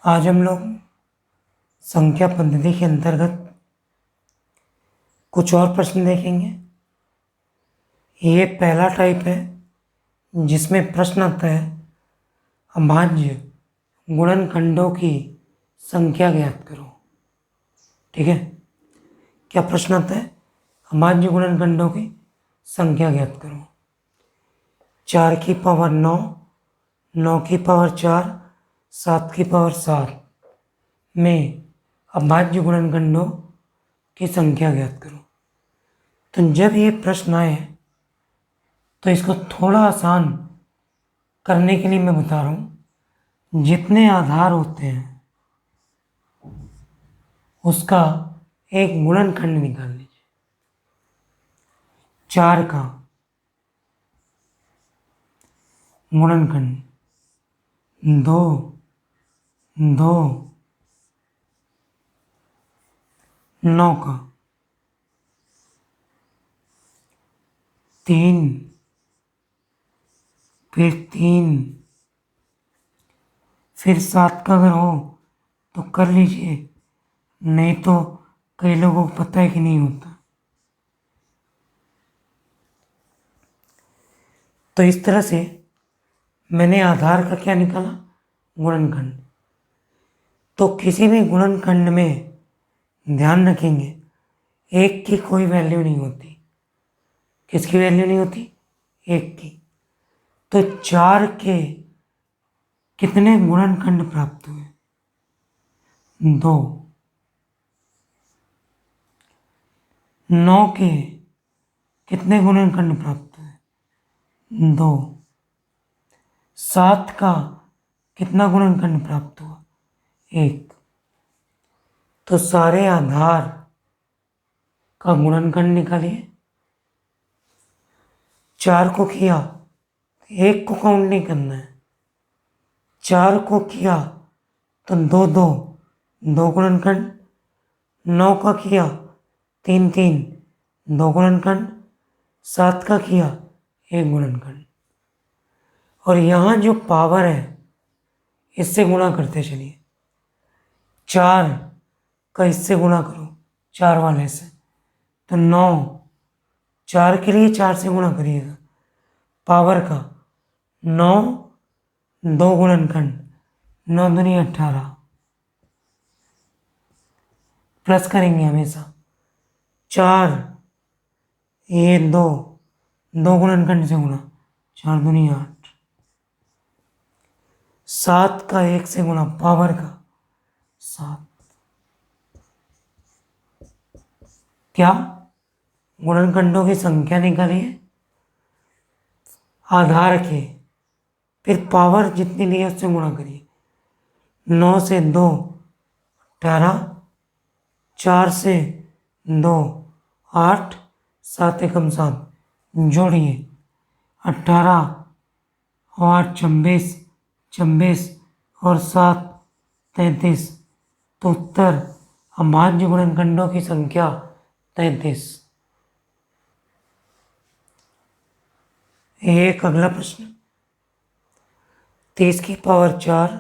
आज हम लोग संख्या पद्धति के अंतर्गत कुछ और प्रश्न देखेंगे। ये पहला टाइप है जिसमें प्रश्न आता है अभाज्य गुणनखंडों की संख्या ज्ञात करो। ठीक है, क्या प्रश्न आता है? अभाज्य गुणनखंडों की संख्या ज्ञात करो। 4 की पावर 9, 9 की पावर 4, 7 की पावर 7 में अभाज्य गुणनखंडों की संख्या ज्ञात करो। तो जब ये प्रश्न आए तो इसको थोड़ा आसान करने के लिए मैं बता रहा हूँ, जितने आधार होते हैं उसका एक गुणनखंड निकाल लीजिए। 4 का गुणनखंड 2, 2, 9 का 3, फिर 3, फिर 7 का अगर हो तो कर लीजिए, नहीं तो कई लोगों को पता है कि नहीं होता। तो इस तरह से मैंने आधार का क्या निकाला? गुणनखंड। तो किसी भी गुणनखंड में ध्यान रखेंगे एक की कोई वैल्यू नहीं होती। किसकी वैल्यू नहीं होती? एक की। तो 4 के कितने गुणनखंड प्राप्त हुए? 2। 9 के कितने गुणनखंड प्राप्त हुए? 2। 7 का कितना गुणनखंड प्राप्त हुआ? 1। तो सारे आधार का गुणनखंड निकालिए। 4 को किया, 1 को काउंट नहीं करना है। 4 को किया तो 2, 2, 2 गुणनखंड। 9 का किया 3, 3, 2 गुणनखंड। 7 का किया 1 गुणनखंड। और यहाँ जो पावर है इससे गुणा करते चलिए। 4 का इससे गुणा करो, 4 वाले से, तो 9। 4 के लिए 4 से गुणा करिएगा, पावर का 9, 2 गुणनखंड, 9 दूनी 18, प्लस करेंगे हमेशा। 4, ये 2, 2 गुणनखंड से गुणा, 4 दूनी 8। 7 का 1 से गुणा, पावर का 7। क्या? गुणनखंडों की संख्या निकालिए आधार के, फिर पावर जितनी ली है उससे गुणा करिए। 9 से 2 18, 4 से 2 8, 7 एकम 7, जोड़िए 18 और 8 26, 26 और 7 33। तो उत्तर अभाज्य गुणनखंडों की संख्या 33। एक अगला प्रश्न, 30 की पावर 4,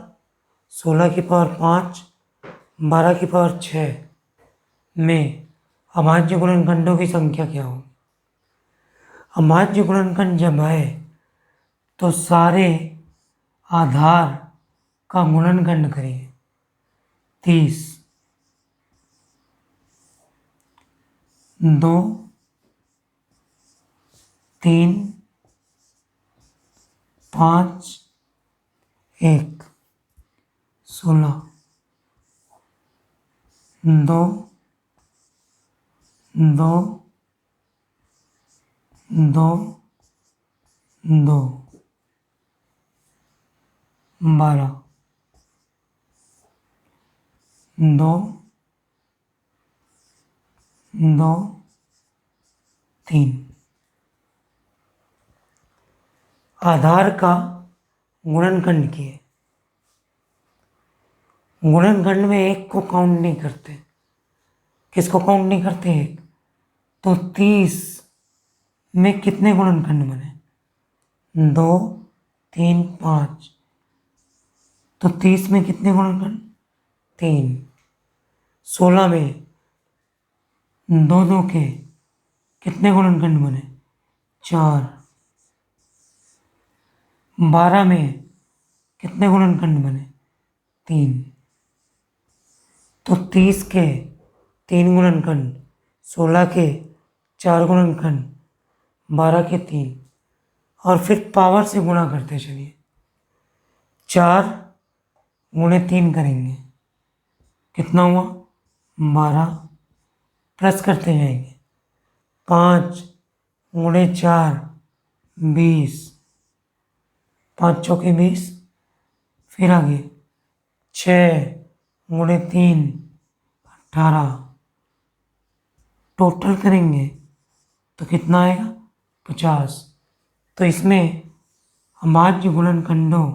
16 की पावर 5, 12 की पावर 6 में अभाज्य गुणनखंडों की संख्या क्या होगी? अभाज्य गुणनखंड जब आए तो सारे आधार का गुणनखंड करिए। 30, 2, 3, 5, 1, 16, 2, 2, 2, 2, 12, 2, 2, 3। आधार का गुणनखंड किए। गुणनखंड में 1 को काउंट नहीं करते। किसको काउंट नहीं करते? 1। तो 30 में कितने गुणनखंड बने? 2, 3, 5। तो 30 में कितने गुणनखंड? 3। 16 में दो दो के कितने गुणनखंड बने? 4। 12 में कितने गुणनखंड बने? 3। तो 30 के 3 गुणनखंड, 16 के 4 गुणनखंड, 12 के 3, और फिर पावर से गुणा करते चलिए। 4 गुणे 3 करेंगे, कितना हुआ? 12, प्लस करते जाएंगे। 5 गुणे 4 20, 5 चौके 20, फिर आगे 6 गुणे 3 18, टोटल करेंगे तो कितना आएगा? 50। तो इसमें अभाज्य गुणनखंडों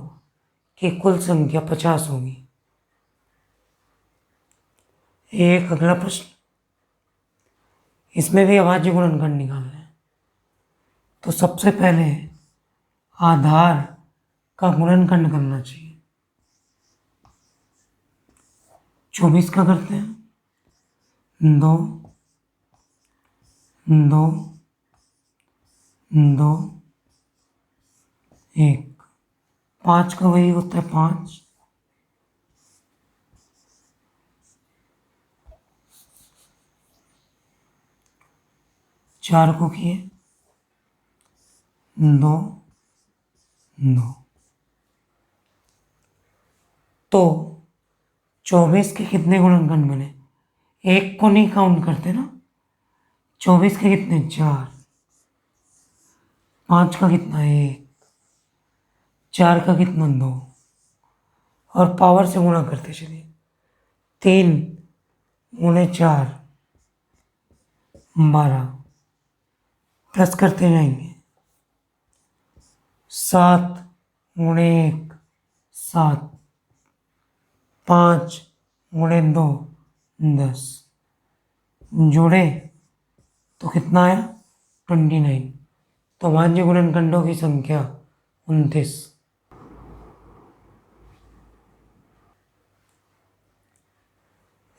की कुल संख्या 50 होगी। एक अगला प्रश्न, इसमें भी अभाज्य गुणनखंड निकालना है। तो सबसे पहले आधार का गुणनखंड करना चाहिए। 24 का करते हैं, 2 2 2 1। 5 का वही होता है 5, 4 को किए 2 2। तो 24 के कितने गुणनखंड बने? एक को नहीं काउंट करते ना। 24 के कितने? 4। 5 का कितना? 1। 4 का कितना? 2। और पावर से गुणा करते चलिए। 3 गुणे 4 12, प्लस करते जाएंगे। 7 गुणे 1 7, 5 गुणे 2 10, जोड़े तो कितना आया? 29। तो अभाज्य गुणनखंडों की संख्या 29।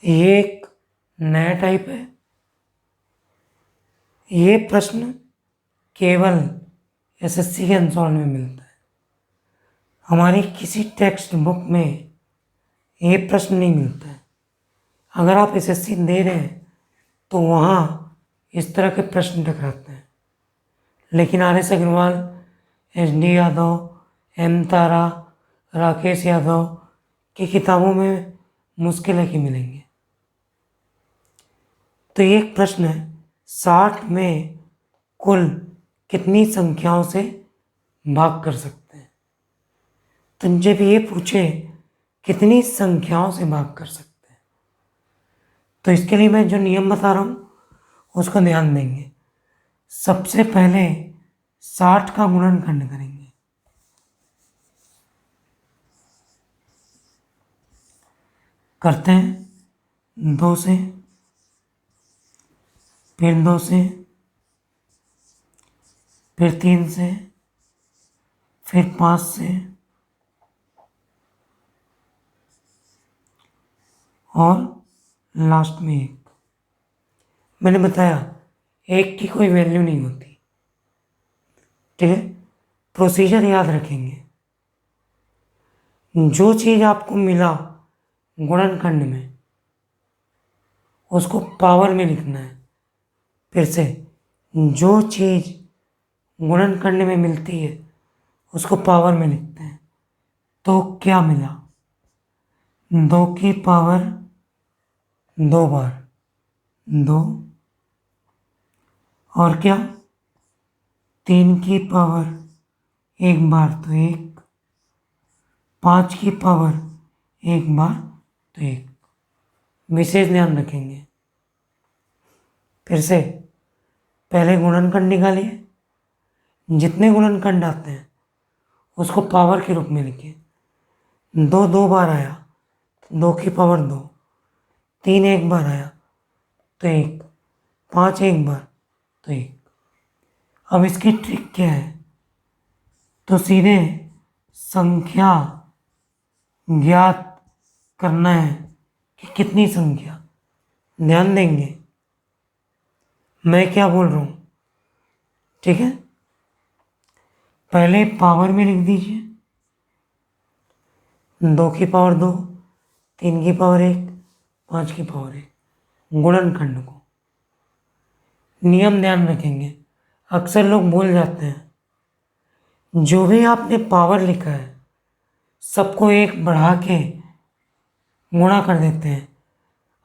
ये एक नया टाइप है। ये प्रश्न केवल एसएससी के आंसर में मिलता है। हमारी किसी टेक्स्ट बुक में ये प्रश्न नहीं मिलता है। अगर आप एसएससी दे रहे हैं तो वहाँ इस तरह के प्रश्न टकराते हैं, लेकिन R S. Agarwal, H D. Yadav, M. Tara, Rakesh Yadav की किताबों में मुश्किल है कि मिलेंगे। तो ये एक प्रश्न है, 60 में कुल कितनी संख्याओं से भाग कर सकते हैं? तो जब ये पूछे कितनी संख्याओं से भाग कर सकते हैं, तो इसके लिए मैं जो नियम बता रहा हूँ उसको ध्यान देंगे। सबसे पहले 60 का गुणनखंड करेंगे। करते हैं 2 से, फिर 2 से, फिर 3 से, फिर 5 से, और लास्ट में 1। मैंने बताया 1 की कोई वैल्यू नहीं होती, ठीक है। प्रोसीजर याद रखेंगे। जो चीज़ आपको मिला गुणनखंड में उसको पावर में लिखना है। फिर से, जो चीज़ गुणनखंड में मिलती है उसको पावर में लिखते हैं। तो क्या मिला? 2 की पावर 2 बार 2, और क्या? 3 की पावर 1 बार तो 1, 5 की पावर 1 बार तो 1। विशेष ध्यान रखेंगे। फिर से, पहले गुणनखंड निकालिए, जितने गुणनखंड आते हैं उसको पावर के रूप में लिखिए। 2 2 बार आया तो 2 की पावर 2, 3 1 बार आया तो 1, 5 1 बार तो 1। अब इसकी ट्रिक क्या है? तो सीधे संख्या ज्ञात करना है कि कितनी संख्या। ध्यान देंगे मैं क्या बोल रहा हूँ, ठीक है। पहले पावर में लिख दीजिए, 2 की पावर 2, 3 की पावर 1, 5 की पावर 1 गुणनखंड को। नियम ध्यान रखेंगे, अक्सर लोग भूल जाते हैं। जो भी आपने पावर लिखा है सबको 1 बढ़ा के गुणा कर देते हैं,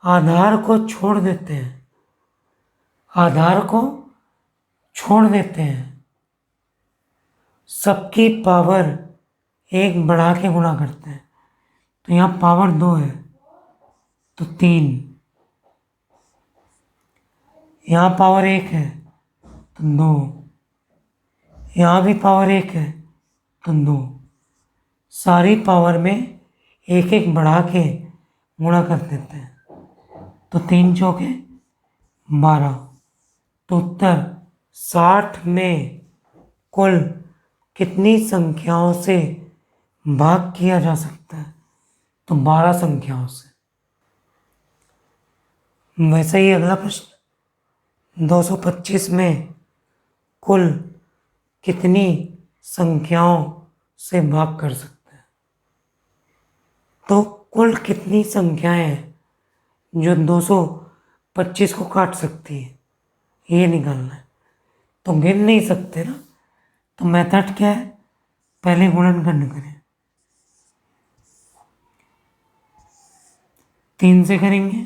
आधार को छोड़ देते हैं, आधार को छोड़ देते हैं, सबकी पावर 1 बढ़ा के गुणा करते हैं। तो यहाँ पावर 2 है तो 3, यहाँ पावर 1 है तो 2, यहाँ भी पावर 1 है तो 2। सारी पावर में 1 बढ़ा के गुणा कर देते हैं, तो 3 चौके 12। तो उत्तर 60 में कुल कितनी संख्याओं से भाग किया जा सकता है? तो 12 संख्याओं से। वैसे ही अगला प्रश्न, 225 में कुल कितनी संख्याओं से भाग कर सकते हैं? तो कुल कितनी संख्याएं हैं जो 225 को काट सकती है, ये निकालना है। तो गिन नहीं सकते ना, तो मेथड क्या है, पहले गुणनखंड करें। 3 से करेंगे,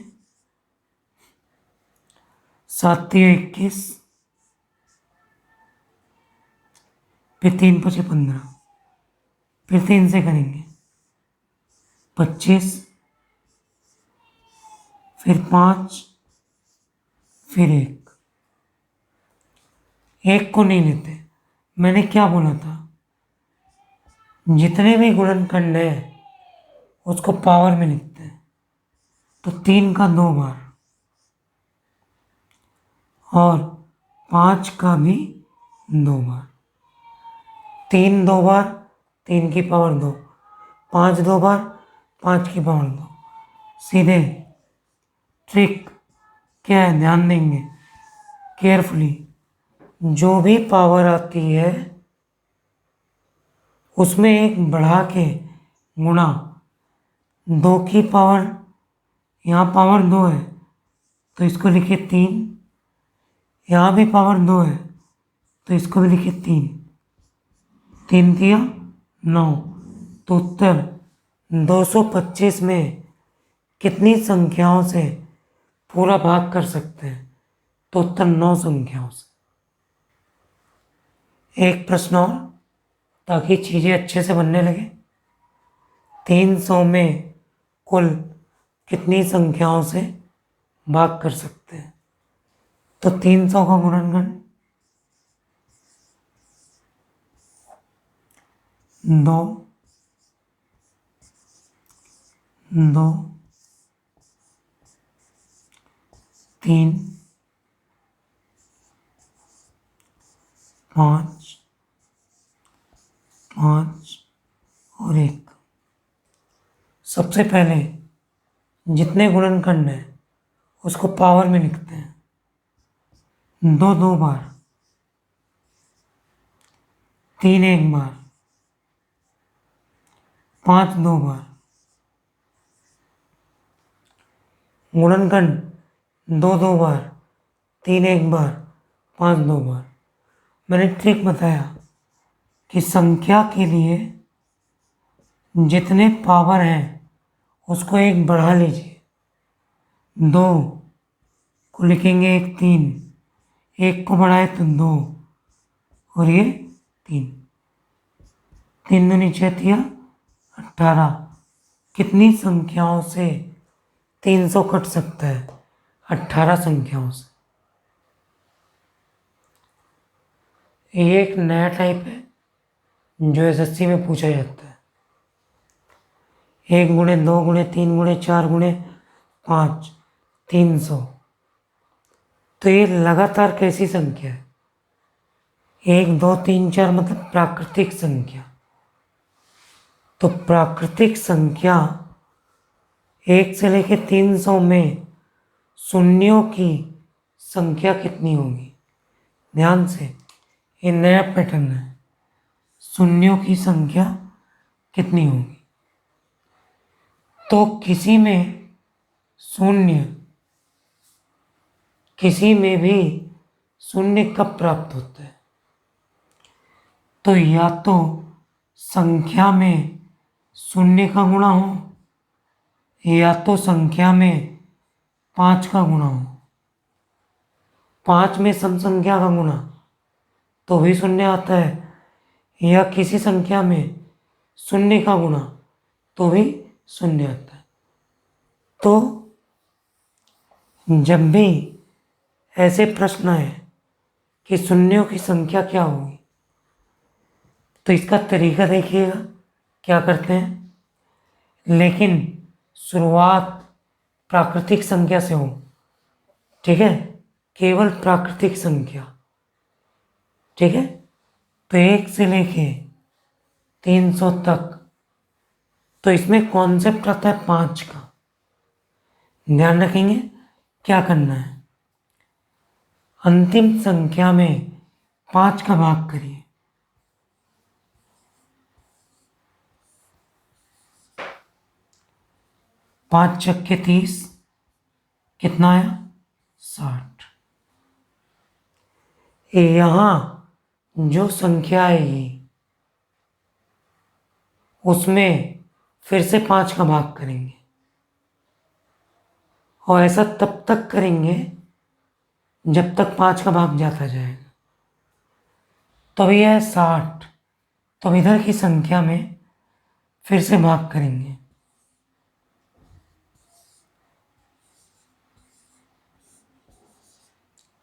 7 3 21, फिर 3 5 15, फिर 3 से करेंगे 25, फिर 5, फिर 1 को नहीं लेते। मैंने क्या बोला था, जितने भी गुणनखंड है उसको पावर में लिखते हैं। तो 3 का 2 बार और 5 का भी 2 बार। 3 2 बार 3 की पावर 2, 5 2 बार 5 की पावर 2। सीधे ट्रिक क्या है, ध्यान देंगे केयरफुली। जो भी पावर आती है उसमें 1 बढ़ा के गुणा। 2 की पावर, यहाँ पावर 2 है तो इसको लिखिए 3, यहाँ भी पावर 2 है तो इसको भी लिखिए 3, 3 दिया 9। तो उत्तर 225 में कितनी संख्याओं से पूरा भाग कर सकते हैं? तो उत्तर 9 संख्याओं से। एक प्रश्न और, ताकि चीज़ें अच्छे से बनने लगे। 300 में कुल कितनी संख्याओं से भाग कर सकते हैं? तो 300 का गुणनखंड 2 2 3 5 5 और 1। सबसे पहले जितने गुणनखंड हैं उसको पावर में लिखते हैं। 2 2 बार, 3 1 बार, 5 2 बार। गुणनखंड 2 2 बार, 3 1 बार, 5 2 बार। मैंने ट्रिक बताया कि संख्या के लिए जितने पावर हैं उसको 1 बढ़ा लीजिए। 2 को लिखेंगे 1 3, 1 को बढ़ाए तो 2 और ये 3, 3 दूनी 6 तिया 18। कितनी संख्याओं से 300 कट सकता है? 18 संख्याओं से। ये एक नया टाइप है जो एसएससी में पूछा जाता है। 1 गुणे 2 गुणे 3 गुणे 4 गुणे 5, 300। तो ये लगातार कैसी संख्या है? 1 2 3 4 मतलब प्राकृतिक संख्या। तो प्राकृतिक संख्या 1 से लेके 300 में शून्यों की संख्या कितनी होगी? ध्यान से, ये नया पैटर्न है। शून्यों की संख्या कितनी होगी? तो किसी में शून्य, किसी में भी शून्य कब प्राप्त होता है? तो या तो संख्या में शून्य का गुणा हो, या तो संख्या में 5 का गुणा हो। 5 में सम संख्या का गुणा तो भी शून्य आता है, या किसी संख्या में शून्य का गुणा तो भी शून्य आता है। तो जब भी ऐसे प्रश्न आए कि शून्यों की संख्या क्या होगी, तो इसका तरीका देखिएगा क्या करते हैं। लेकिन शुरुआत प्राकृतिक संख्या से हो, ठीक है, केवल प्राकृतिक संख्या, ठीक है। तो 1 से लेके 300 तक, तो इसमें कॉन्सेप्ट आता है 5 का। ध्यान रखेंगे क्या करना है, अंतिम संख्या में 5 का भाग करिए। 5 चक्के 30, कितना आया? 60। यहां जो संख्या आएगी उसमें फिर से 5 का भाग करेंगे, और ऐसा तब तक करेंगे जब तक 5 का भाग जाता जाएगा। तो अब यह है 60, तो इधर की संख्या में फिर से भाग करेंगे।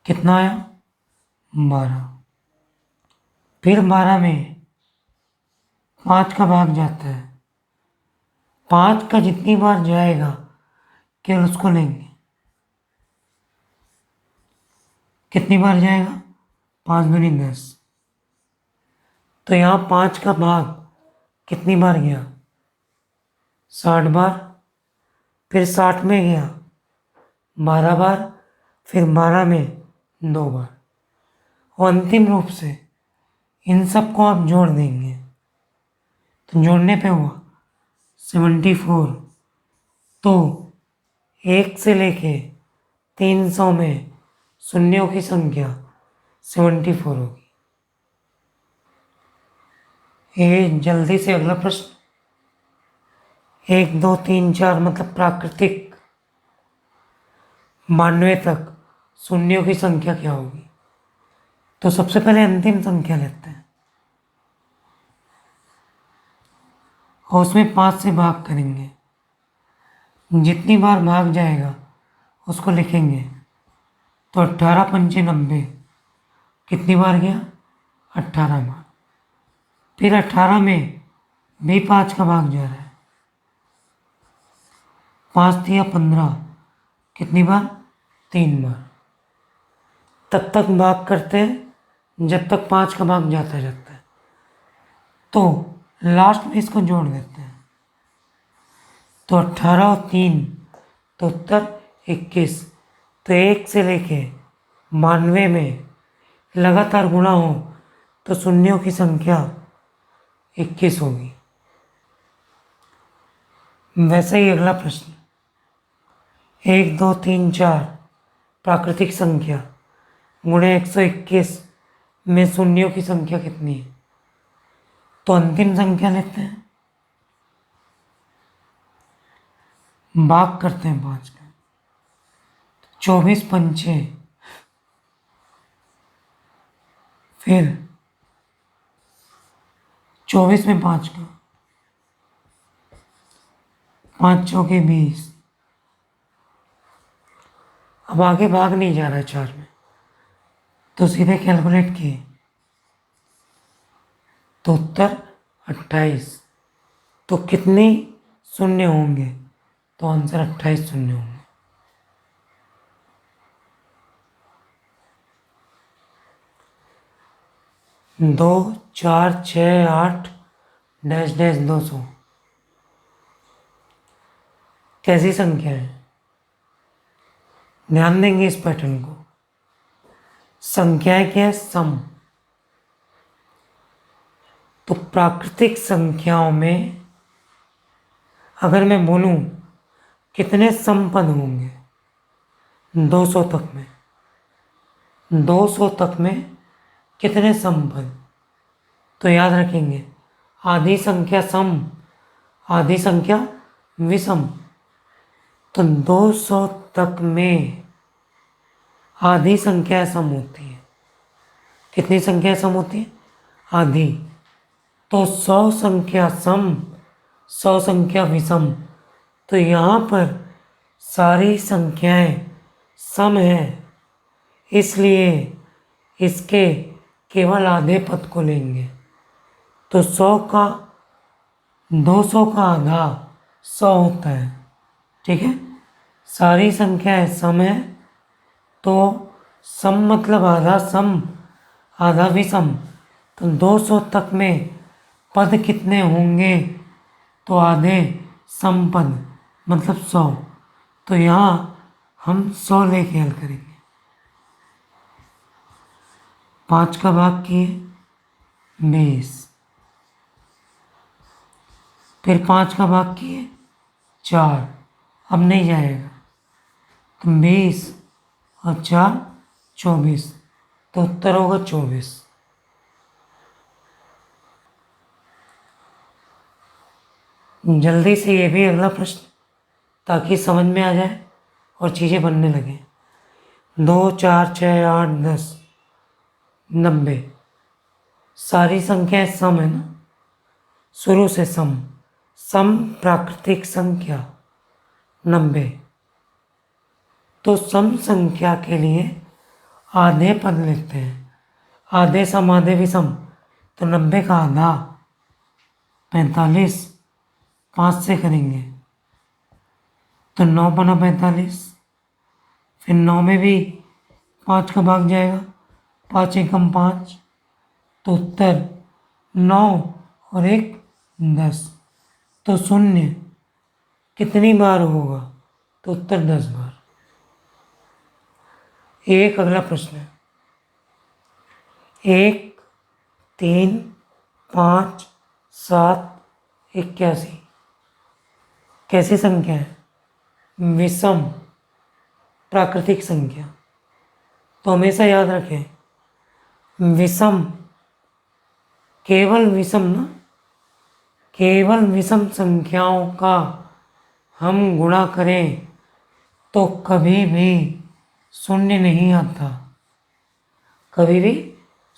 कितना आया? 12। फिर 12 में 5 का भाग जाता है। 5 का जितनी बार जाएगा केवल उसको लेंगे। कितनी बार जाएगा? 5 दूनी 10। तो यहाँ 5 का भाग कितनी बार गया? 60 बार। फिर 60 में गया 12 बार, फिर 12 में 2 बार, और अंतिम रूप से इन सबको आप जोड़ देंगे तो जोड़ने पे हुआ 74। तो 1 से लेके 300 में शून्यों की संख्या 74 होगी। ये जल्दी से अगला प्रश्न, 1 2 3 4 मतलब प्राकृतिक 92 तक शून्यों की संख्या क्या होगी? तो सबसे पहले अंतिम संख्या लेते हैं और उसमें 5 से भाग करेंगे। जितनी बार भाग जाएगा उसको लिखेंगे। तो 18 पंचे 90, कितनी बार गया? 18 बार। फिर 18 में भी 5 का भाग जा रहा है। 5 दिया 15, कितनी बार? 3 बार। तब तक भाग करते हैं जब तक 5 का भाग जाता जाता है। तो लास्ट में इसको जोड़ देते हैं। तो 18 और 3, तो उत्तर 21। तो 1 से लेके 92 में लगातार गुणा हो तो शून्यों की संख्या 21 होगी। वैसे ही अगला प्रश्न, 1 2 3 4 प्राकृतिक संख्या गुणे 121 में शून्यों की संख्या कितनी है? तो अंतिम संख्या लेते हैं, भाग करते हैं 5 का। 24 पंचे, फिर 24 में 5 का, 5 चौके 20। अब आगे भाग नहीं जा रहा है 4 में, तो सीधे कैलकुलेट किए तो उत्तर 28। तो कितने शून्य होंगे? तो आंसर 28 शून्य होंगे। 2 4 6 8 डैश डैश 200। कैसी संख्या है? ध्यान देंगे इस पैटर्न को। संख्याएं क्या है? सम। तो प्राकृतिक संख्याओं में अगर मैं बोलूं कितने सम पद होंगे 200 तक में, 200 तक में कितने सम पद? तो याद रखेंगे आधी संख्या सम, आधी संख्या विषम। तो 200 तक में आधी संख्या सम होती है। कितनी संख्या सम होती है? आधी। तो 100 संख्या सम, 100 संख्या विषम। तो यहाँ पर सारी संख्याएं सम हैं, इसलिए इसके केवल आधे पद को लेंगे। तो 100 का 200 का आधा 100 होता है। ठीक है, सारी संख्याएं सम है, तो सम मतलब आधा सम आधा विषम। तो 200 तक में पद कितने होंगे? तो आधे सम पद मतलब 100। तो यहाँ हम 100 लेके हल करेंगे। 5 का भाग किए 20, फिर 5 का भाग किए 4, अब नहीं जाएगा। तो 20 और 4 24, तो उत्तर होगा 24। जल्दी से ये भी अगला प्रश्न, ताकि समझ में आ जाए और चीज़ें बनने लगे। 2 4 6 8 10 90, सारी संख्याएं सम है ना, शुरू से सम। सम प्राकृतिक संख्या 90। तो सम संख्या के लिए आधे पद लेते हैं। आधे सम आधे विषम। तो 90 का आधा 45, 5 से करेंगे तो 9 बना 45। फिर 9 में भी 5 का भाग जाएगा, 5 एकम 5। तो उत्तर 9 और 1 10। तो शून्य कितनी बार होगा? तो उत्तर 10 बार। एक अगला प्रश्न है। 1 3 5 7 81, कैसी संख्या है? विषम प्राकृतिक संख्या। तो हमेशा याद रखें विषम, केवल विषम ना, केवल विषम संख्याओं का हम गुणा करें तो कभी भी शून्य नहीं आता, कभी भी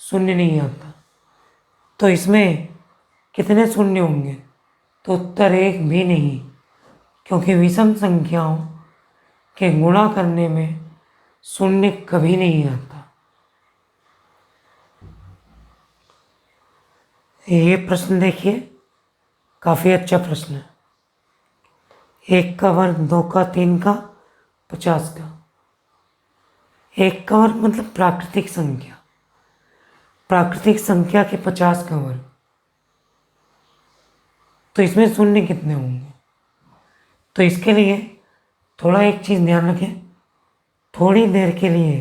शून्य नहीं आता। तो इसमें कितने शून्य होंगे? तो उत्तर 1 भी नहीं, क्योंकि विषम संख्याओं के गुणा करने में शून्य कभी नहीं आता। ये प्रश्न देखिए, काफ़ी अच्छा प्रश्न है। 1 का वर्ग 2 का 3 का 50 का। 1 का वर्ग मतलब प्राकृतिक संख्या, प्राकृतिक संख्या के 50 का वर्ग। तो इसमें शून्य कितने होंगे? तो इसके लिए थोड़ा एक चीज़ ध्यान रखें, थोड़ी देर के लिए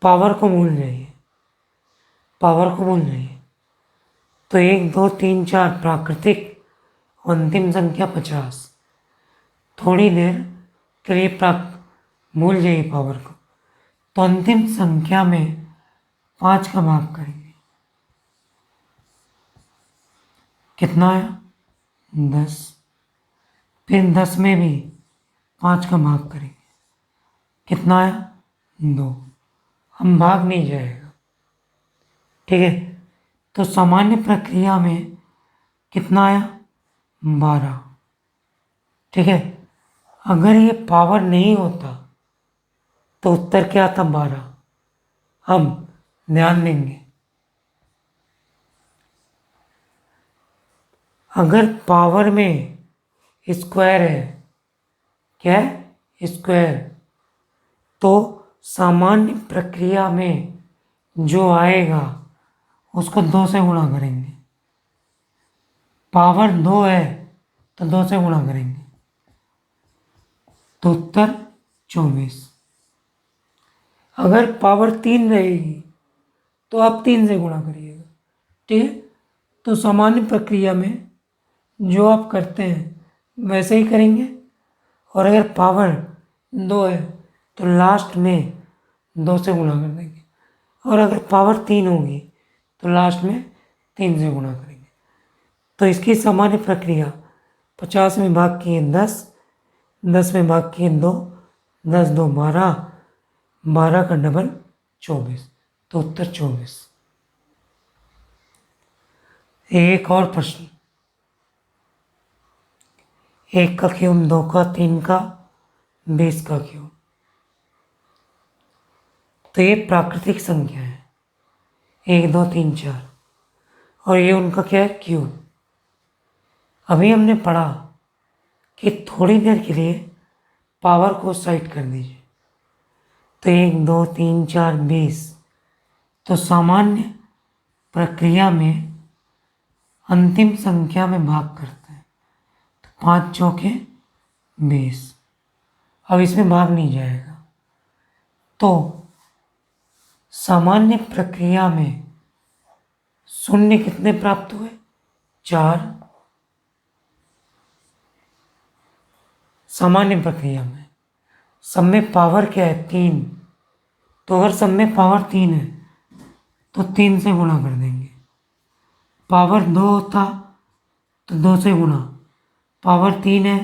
पावर को भूल जाइए, पावर को भूल जाइए। तो 1 2 3 4 प्राकृतिक, अंतिम संख्या 50। थोड़ी देर के लिए भूल जाइए पावर को। तो अंतिम संख्या में 5 का भाग करेंगे, कितना आया? 10। फिर 10 में भी 5 का भाग करेंगे, कितना आया? 2। हम भाग नहीं जाएगा। ठीक है, तो सामान्य प्रक्रिया में कितना आया? 12। ठीक है, अगर ये पावर नहीं होता तो उत्तर क्या था? 12। अब ध्यान देंगे, अगर पावर में स्क्वायर है, क्या है? स्क्वायर, तो सामान्य प्रक्रिया में जो आएगा उसको 2 से गुणा करेंगे। पावर 2 है तो 2 से गुणा करेंगे तो उत्तर 24। अगर पावर 3 रहेगी तो आप 3 से गुणा करिएगा, ठीक है। तो सामान्य प्रक्रिया में जो आप करते हैं वैसे ही करेंगे, और अगर पावर 2 है तो लास्ट में 2 से गुणा कर देंगे, और अगर पावर 3 होगी तो लास्ट में 3 से गुणा करेंगे। तो इसकी सामान्य प्रक्रिया 50 में भाग किए 10, 10 में भाग किए 2, 10 2 12, 12 का डबल 24, तो उत्तर 24। एक और प्रश्न, 1 का क्यूब, 2 का, 3 का, 20 का क्यूब। तो ये प्राकृतिक संख्या है 1 2 3 4, और ये उनका क्या है, क्यूब। अभी हमने पढ़ा कि थोड़ी देर के लिए पावर को साइड कर दीजिए, तो 1 2 3 4 20। तो सामान्य प्रक्रिया में अंतिम संख्या में भाग करते हैं, तो 5 चौके 20। अब इसमें भाग नहीं जाएगा, तो सामान्य प्रक्रिया में शून्य कितने प्राप्त हुए, 4। सामान्य प्रक्रिया में सब में पावर क्या है, 3। तो अगर सब में पावर 3 है तो 3 से गुणा कर देंगे। पावर 2 होता तो 2 से गुणा, पावर 3 है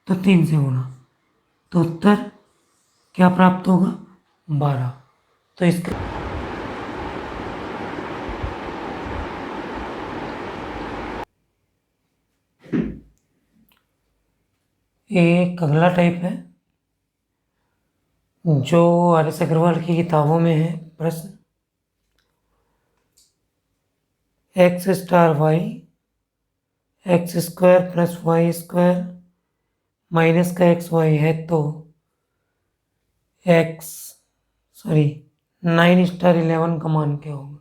तो 3 से गुणा, तो उत्तर क्या प्राप्त होगा, 12। तो इसका एक अगला टाइप है जो आर.एस. अग्रवाल की किताबों में है। प्रश्न, X star Y X square plus Y square minus का एक्स वाई है, तो 9 स्टार 11 का मान क्या होगा।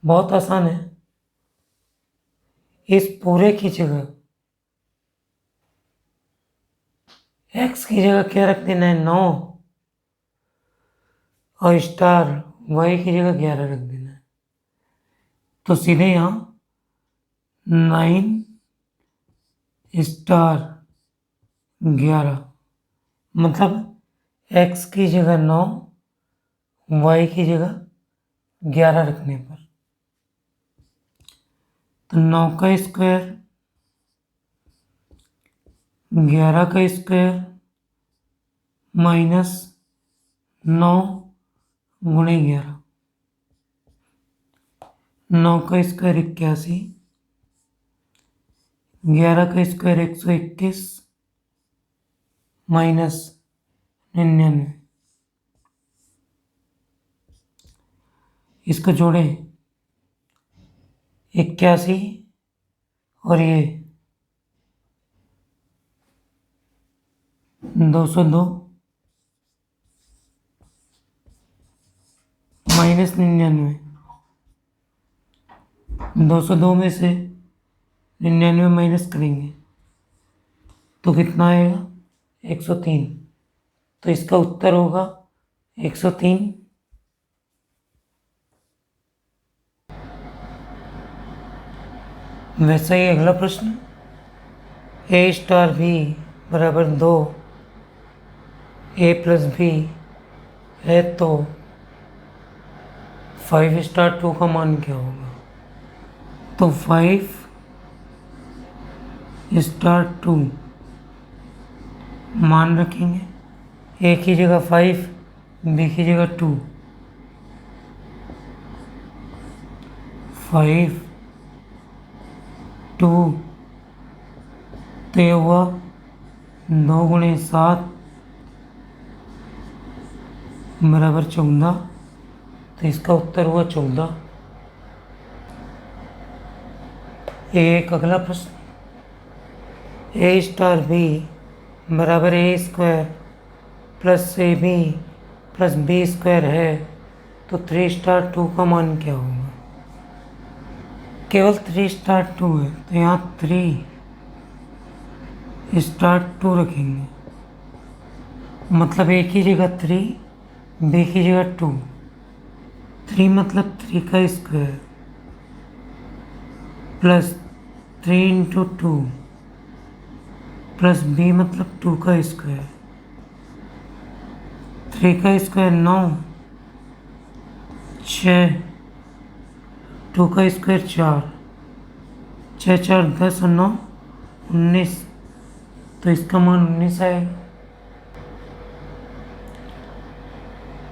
बहुत आसान है, इस पूरे की जगह एक्स की जगह क्या रख देना है, 9, और स्टार वाई की जगह 11 रख देना है। तो सीधे यहाँ 9 स्टार 11, मतलब एक्स की जगह 9, वाई की जगह 11 रखने पर, तो 9 का स्क्वायर 11 का स्क्वायर माइनस 9 गुणे 11, 9 का स्क्वायर 81, 11 का स्क्वायर 121 माइनस 99। इसको जोड़े 81 और ये 202 माइनस 99। 202 में से 99 माइनस करेंगे तो कितना आएगा, 103। तो इसका उत्तर होगा 103। वैसा ही अगला प्रश्न, ए स्टार बी बराबर 2 ए प्लस बी है, तो 5 स्टार 2 का मान क्या होगा। तो 5 स्टार 2 मान रखेंगे, ए की जगह 5, बी की जगह 2, 5 2, तो ये हुआ 2 गुणे 7 बराबर 14। तो इसका उत्तर हुआ 14। एक अगला प्रश्न, ए स्टार बी बराबर A square plus A B plus B square है, तो 3 स्टार 2 का मान क्या होगा। केवल 3 स्टार 2 है, तो यहाँ 3 स्टार 2 रखेंगे, मतलब ए की जगह 3, बी की जगह 2। 3 मतलब 3 का square plus 3 into 2 plus B मतलब 2 का स्क्वायर। 3 का स्क्वायर 9, 6, 2 का स्क्वायर 4, 6 4 10 और 9 19, तो इसका मान 19 आएगा।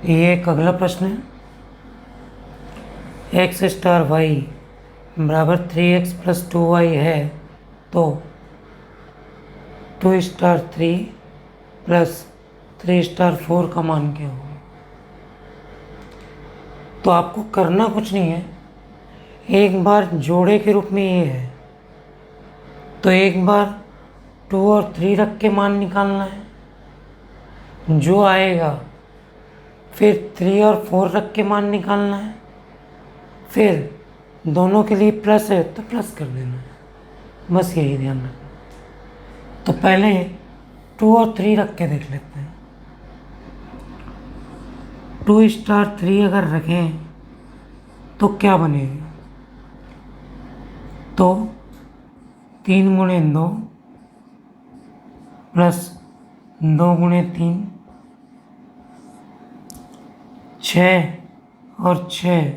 ये एक अगला प्रश्न है, एक्स स्टार वाई बराबर 3x प्लस 2y है, तो 2 स्टार 3 प्लस 3 स्टार 4 का मान क्या होगा। तो आपको करना कुछ नहीं है, एक बार जोड़े के रूप में ये है तो एक बार 2 और 3 रख के मान निकालना है, जो आएगा फिर 3 और 4 रख के मान निकालना है, फिर दोनों के लिए प्लस है तो प्लस कर देना है, बस यही ध्यान रखना। तो पहले 2 और 3 रख के देख लेते हैं। 2 स्टार 3 अगर रखें तो क्या बनेगा, तो 3 गुणे 2 प्लस 2 गुणे 3, 6 और 6,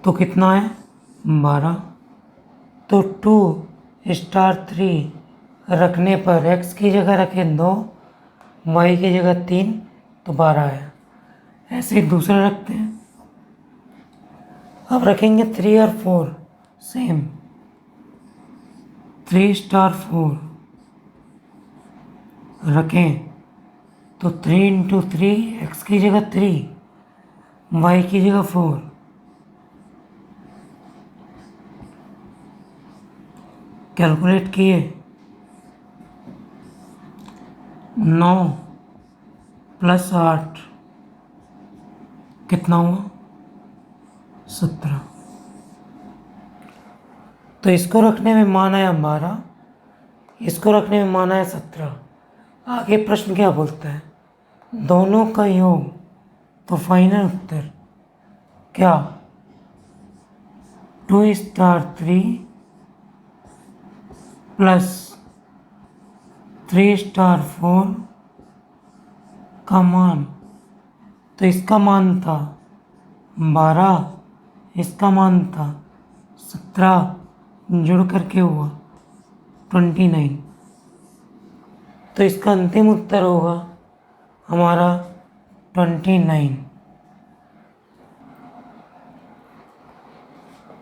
तो कितना है 12। तो 2 स्टार 3 रखने पर x की जगह रखें 2, y की जगह 3, तो 12 है। ऐसे ही दूसरा रखते हैं। अब रखेंगे 3 और 4 सेम, 3 स्टार 4 रखें तो 3 इंटू 3, एक्स की जगह 3, y की जगह 4, कैलकुलेट किए 9 प्लस 8 कितना हुआ 17। तो इसको रखने में मान आया 12, इसको रखने में मान आया 17। आगे प्रश्न क्या बोलता है, दोनों का योग, तो फाइनल उत्तर क्या 2 स्टार 3 प्लस 3 स्टार 4 का मान, तो इसका मान था 12, इसका मान था 17, जुड़ करके हुआ 29। तो इसका अंतिम उत्तर होगा हमारा 29।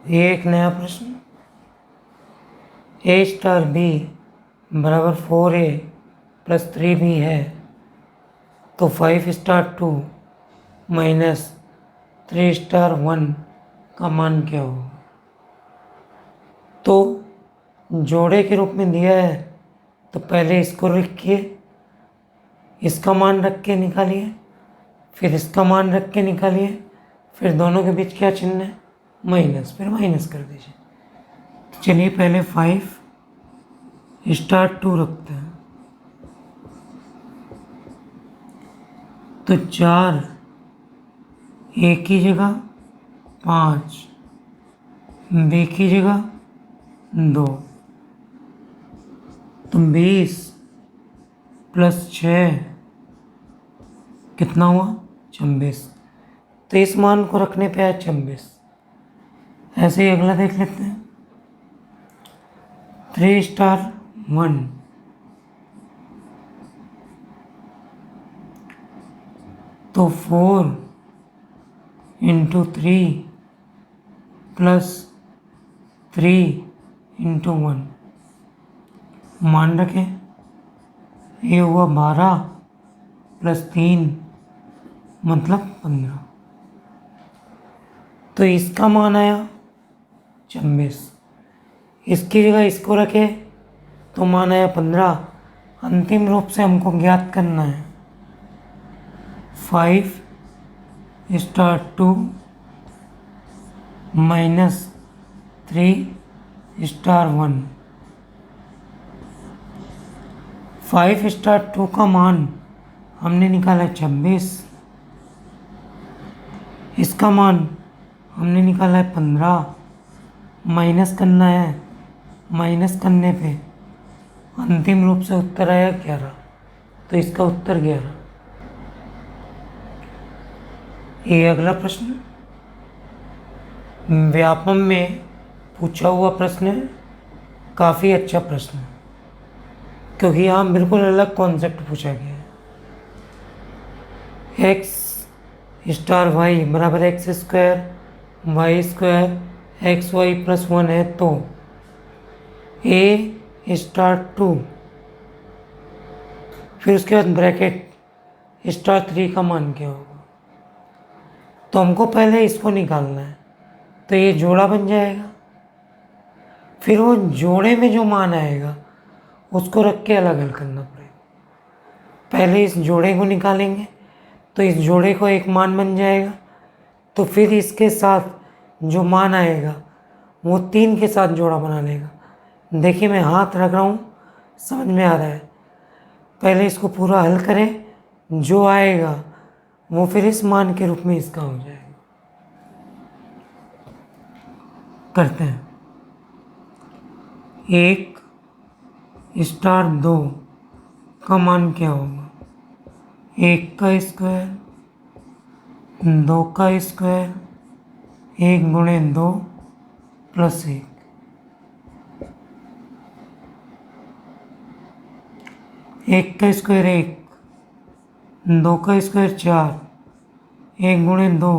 ये एक नया प्रश्न, ए स्टार बी बराबर 4a प्लस 3b है, तो 5 स्टार 2 माइनस 3 स्टार 1 का मान क्या होगा। तो जोड़े के रूप में दिया है तो पहले इसको लिखिए, इसका मान रख के निकालिए, फिर इसका मान रख के निकालिए, फिर दोनों के बीच क्या चिन्ह है माइनस, फिर माइनस कर दीजिए। तो चलिए पहले 5 स्टार 2 रखते हैं, तो 4 ए की जगह 5, बी की जगह 2, तो 20 प्लस 6 कितना हुआ 26। तो इस मान को रखने पे आया 26। ऐसे ही अगला देख लेते हैं, 3 स्टार 1, तो 4 इंटू 3 प्लस 3 इंटू 1, मान रखें ये हुआ 12 प्लस 3 मतलब 15। तो इसका मान आया 26, इसकी जगह इसको रखे तो मान आया 15। अंतिम रूप से हमको ज्ञात करना है 5 स्टार 2 माइनस 3 स्टार 1। 5 स्टार 2 का मान हमने निकाला 26। इसका मान हमने निकाला है 15। माइनस करना है, माइनस करने पे अंतिम रूप से उत्तर आया 11, तो इसका उत्तर 11। ये अगला प्रश्न व्यापम में पूछा हुआ प्रश्न है, काफ़ी अच्छा प्रश्न है क्योंकि यहाँ बिल्कुल अलग कॉन्सेप्ट पूछा गया है। एक्स स्टार वाई बराबर X square Y square X Y plus 1 है, तो ए स्टार 2 फिर उसके बाद ब्रैकेट स्टार 3 का मान क्या होगा। तो हमको पहले इसको निकालना है, तो ये जोड़ा बन जाएगा। फिर वो जोड़े में जो मान आएगा उसको रख के अलग अलग करना पड़ेगा। पहले इस जोड़े को निकालेंगे तो इस जोड़े को एक मान बन जाएगा, तो फिर इसके साथ जो मान आएगा वो 3 के साथ जोड़ा बना लेगा। देखिए मैं हाथ रख रहा हूँ, समझ में आ रहा है। पहले इसको पूरा हल करें, जो आएगा वो फिर इस मान के रूप में इसका हो जाएगा। करते हैं। 1 स्टार 2 का मान क्या होगा। 1 का स्क्वायर 2 का स्क्वायर 1 गुणे 2 प्लस 1। 1 का स्क्वायर 1, 2 का स्क्वायर 4, 1 गुणे 2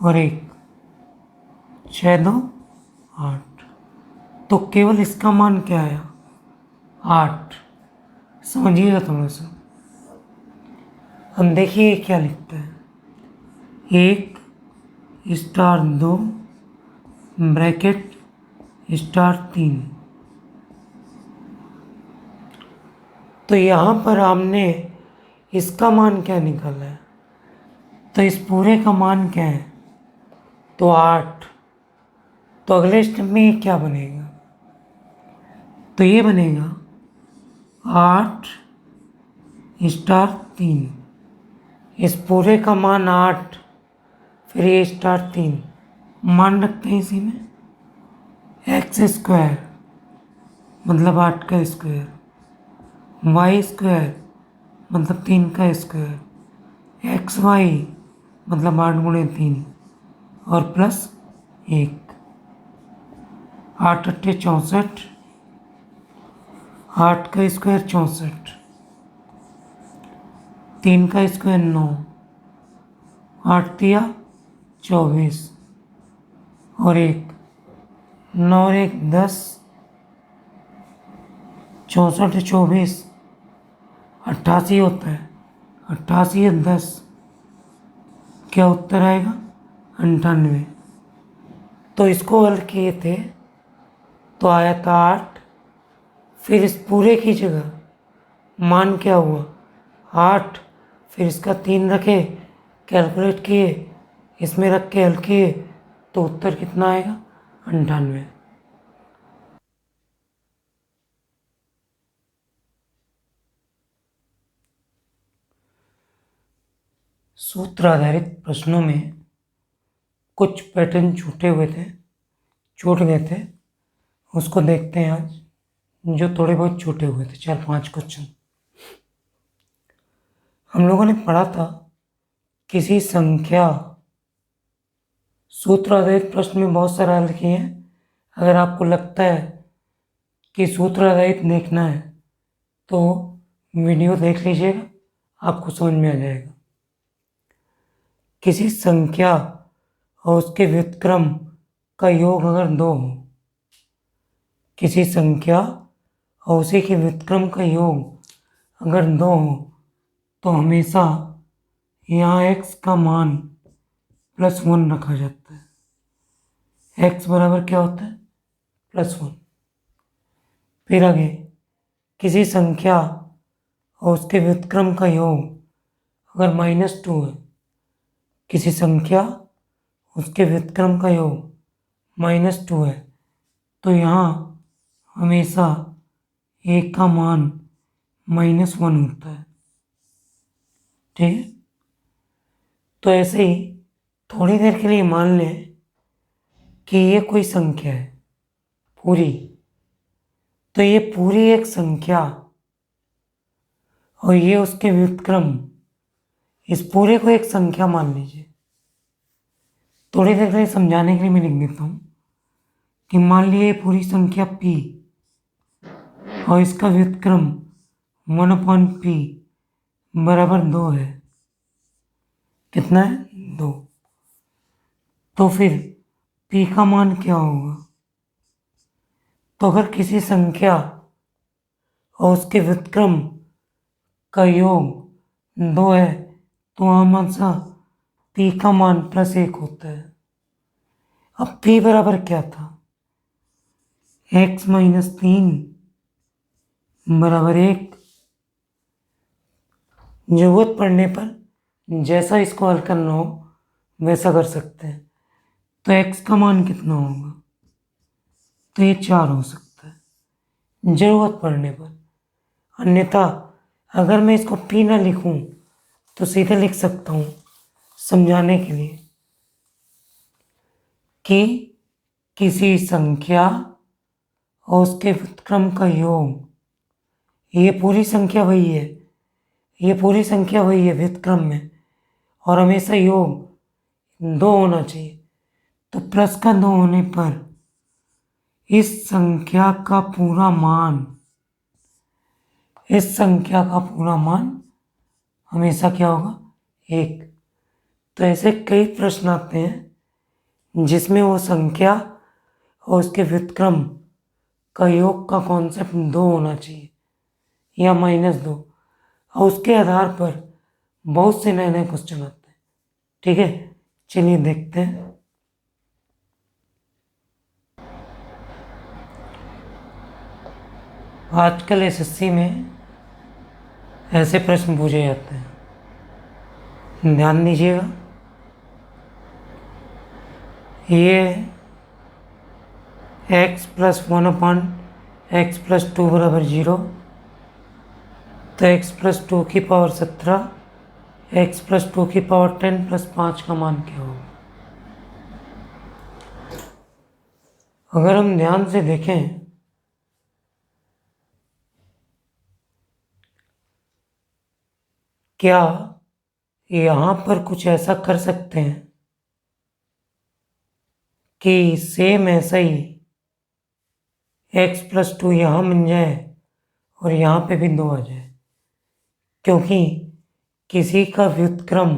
और 1, 6 2 8। तो केवल इसका मान क्या आया 8। समझिएगा थोड़ा सा। हम देखिए क्या लिखते हैं। 1 स्टार 2 ब्रैकेट स्टार 3। तो यहाँ पर हमने इसका मान क्या निकाला है, तो इस पूरे का मान क्या है, तो 8। तो अगले स्टेप में ये क्या बनेगा, तो ये बनेगा 8 स्टार 3। इस पूरे का मान 8, फिर ये स्टार 3 मान रखते हैं इसी में। एक्स स्क्वायर मतलब 8 का स्क्वायर, वाई स्क्वायर मतलब 3 का स्क्वायर, एक्स वाई मतलब 8 गुणे 3 और प्लस 1। 8 अट्ठे 64, 8 का स्क्वायर 64, 3 का स्क्वायर 9, 8 तिया 24 और 1, 9 और 1 10, 64 24 88 होता है। 88 है 10, क्या उत्तर आएगा 98। तो इसको हल किए थे तो आया था 8। फिर इस पूरे की जगह मान क्या हुआ 8, फिर इसका 3 रखे, कैलकुलेट किए, इसमें रख के हल किए, तो उत्तर कितना आएगा 98। सूत्र आधारित प्रश्नों में कुछ पैटर्न छूट गए थे, उसको देखते हैं आज, जो थोड़े बहुत छूटे हुए थे, 4-5 क्वेश्चन। हम लोगों ने पढ़ा था किसी संख्या, सूत्र आधारित प्रश्न में बहुत सारा हल किए हैं। अगर आपको लगता है कि सूत्र आधारित देखना है तो वीडियो देख लीजिएगा, आपको समझ में आ जाएगा। किसी संख्या और उसके व्युत्क्रम का योग अगर 2 हो, किसी संख्या और उसी के व्युत्क्रम का योग अगर 2 हो, तो हमेशा यहाँ x का मान +1 रखा जाता है। x बराबर क्या होता है +1। फिर आगे किसी संख्या और उसके व्युत्क्रम का योग अगर -2 है, किसी संख्या उसके व्युत्क्रम का योग -2 है, तो यहाँ हमेशा एक का मान -1 होता है। ठीक है, तो ऐसे ही थोड़ी देर के लिए मान लें कि ये कोई संख्या है पूरी, तो ये पूरी एक संख्या और ये उसके व्युत्क्रम, इस पूरे को एक संख्या मान लीजिए। थोड़ी देर के लिए समझाने के लिए मैं लिख देता हूँ कि मान लीजिए पूरी संख्या p और इसका व्युत्क्रम 1/p बराबर 2 है। कितना है? 2। तो फिर p का मान क्या होगा? तो अगर किसी संख्या और उसके व्युत्क्रम का योग 2 है तो हमेशा p का मान +1 होता है। अब p बराबर क्या था? x - 3 बराबर 1। जरूरत पड़ने पर जैसा इसको हल करना हो वैसा कर सकते हैं। तो x का मान कितना होगा? तो ये 4 हो सकता है जरूरत पड़ने पर। अन्यथा अगर मैं इसको p ना लिखूं तो सीधे लिख सकता हूं समझाने के लिए कि किसी संख्या और उसके व्युत्क्रम का योग, ये पूरी संख्या वही है, ये पूरी संख्या वही है व्युत्क्रम में, और हमेशा योग 2 होना चाहिए। तो प्लस का 2 होने पर इस संख्या का पूरा मान, इस संख्या का पूरा मान हमेशा क्या होगा? 1। तो ऐसे कई प्रश्न आते हैं जिसमें वो संख्या और उसके व्युत्क्रम का योग का कॉन्सेप्ट 2 होना चाहिए या -2, और उसके आधार पर बहुत से नए नए क्वेश्चन आते हैं। ठीक है, चलिए देखते हैं। आजकल एसएससी में ऐसे प्रश्न पूछे जाते हैं, ध्यान दीजिएगा। ये x + 1/x + 2 बराबर 0, तो x + 2 की पावर 17, x + 2 की पावर 10 + 5 का मान क्या होगा? अगर हम ध्यान से देखें क्या यहाँ पर कुछ ऐसा कर सकते हैं कि सेम ऐसा ही x + 2 यहाँ बन जाए और यहाँ पे भी 2 आ जाए? क्योंकि किसी का व्युत्क्रम,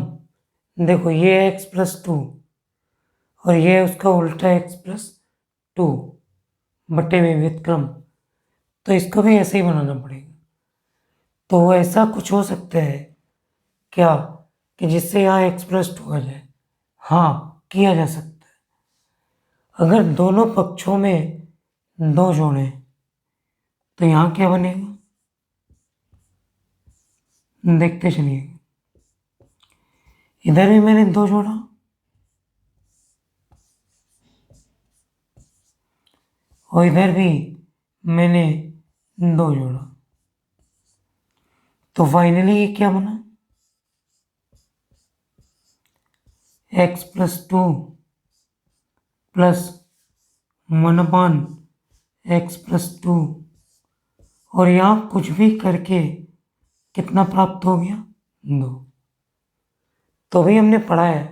देखो ये x + 2 और ये उसका उल्टा x + 2 बटे में व्युत्क्रम, तो इसको भी ऐसे ही बनाना पड़ेगा। तो ऐसा कुछ हो सकता है क्या कि जिससे यहाँ x + 2 आ जाए? हाँ, किया जा सकता है। अगर दोनों पक्षों में 2 जोड़ें तो यहाँ क्या बनेगा? देखते चलिए। इधर भी मैंने 2 जोड़ा और इधर भी मैंने 2 जोड़ा, तो फाइनली ये क्या बना? x + 2 + 1/x + 2, और यहाँ कुछ भी करके कितना प्राप्त हो गया? 2। तो भी हमने पढ़ा है